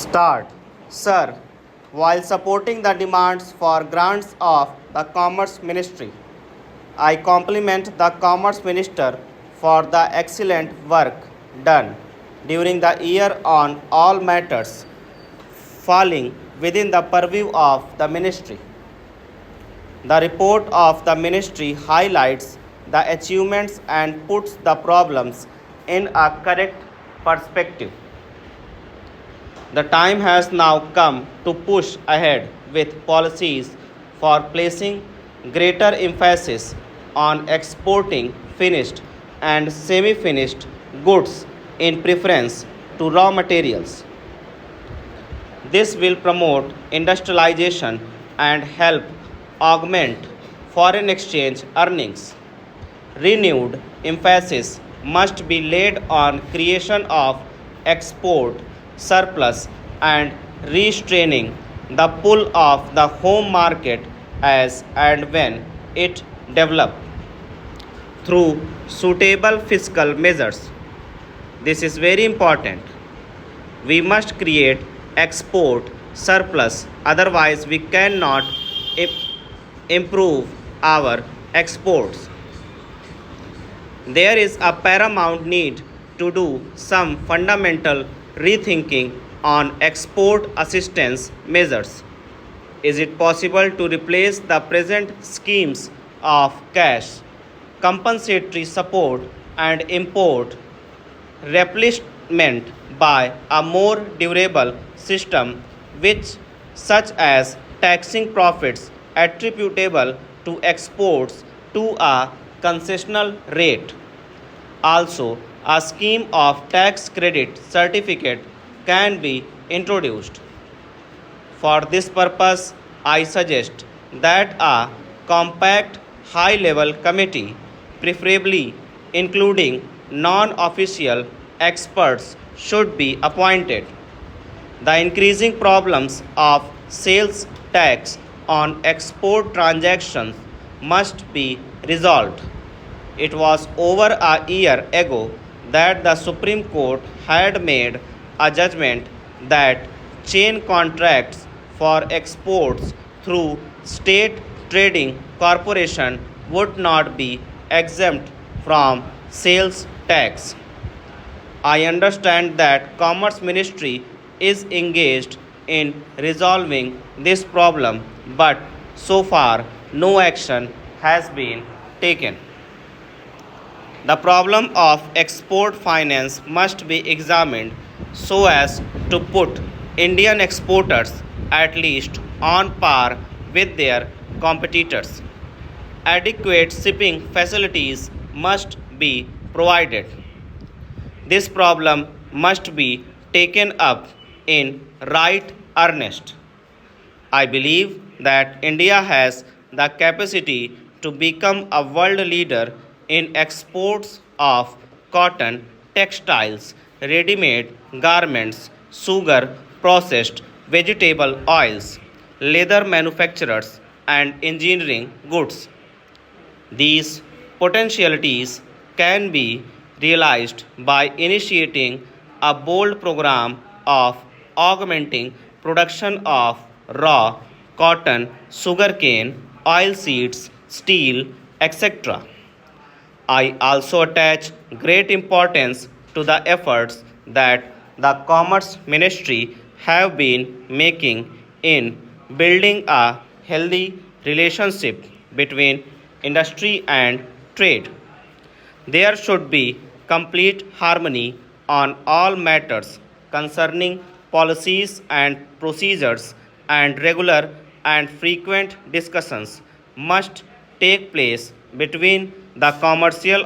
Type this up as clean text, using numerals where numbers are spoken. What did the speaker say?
Start. Sir, while supporting the demands for grants of the Commerce Ministry, I compliment the Commerce Minister for the excellent work done during the year on all matters falling within the purview of the Ministry. The report of the Ministry highlights the achievements and puts the problems in a correct perspective. The time has now come to push ahead with policies for placing greater emphasis on exporting finished and semi finished goods in preference to raw materials. This will promote industrialization and help augment foreign exchange earnings. Renewed emphasis must be laid on creation of export surplus and restraining the pull of the home market as and when it develops through suitable fiscal measures. This is very important. We must create export surplus, otherwise, we cannot improve our exports. There is a paramount need to do some fundamental rethinking on export assistance measures. Is it possible to replace the present schemes of cash, compensatory support, and import replenishment by a more durable system which such as taxing profits attributable to exports to a concessional rate? Also, a scheme of tax credit certificate can be introduced. For this purpose, I suggest that a compact high level committee, preferably including non official experts, should be appointed. The increasing problems of sales tax on export transactions must be resolved. It was over a year ago that the Supreme Court had made a judgment that chain contracts for exports through state trading corporation would not be exempt from sales tax. I understand that Commerce Ministry is engaged in resolving this problem, but so far no action has been taken. The problem of export finance must be examined so as to put Indian exporters at least on par with their competitors. Adequate shipping facilities must be provided. This problem must be taken up in right earnest. I believe that India has the capacity to become a world leader in exports of cotton, textiles, ready made garments, sugar, processed vegetable oils, leather manufacturers, and engineering goods. These potentialities can be realized by initiating a bold program of augmenting production of raw cotton, sugarcane, oilseeds, steel, etc. I also attach great importance to the efforts that the Commerce Ministry have been making in building a healthy relationship between industry and trade. There should be complete harmony on all matters concerning policies and procedures, and regular and frequent discussions must take place between the commercial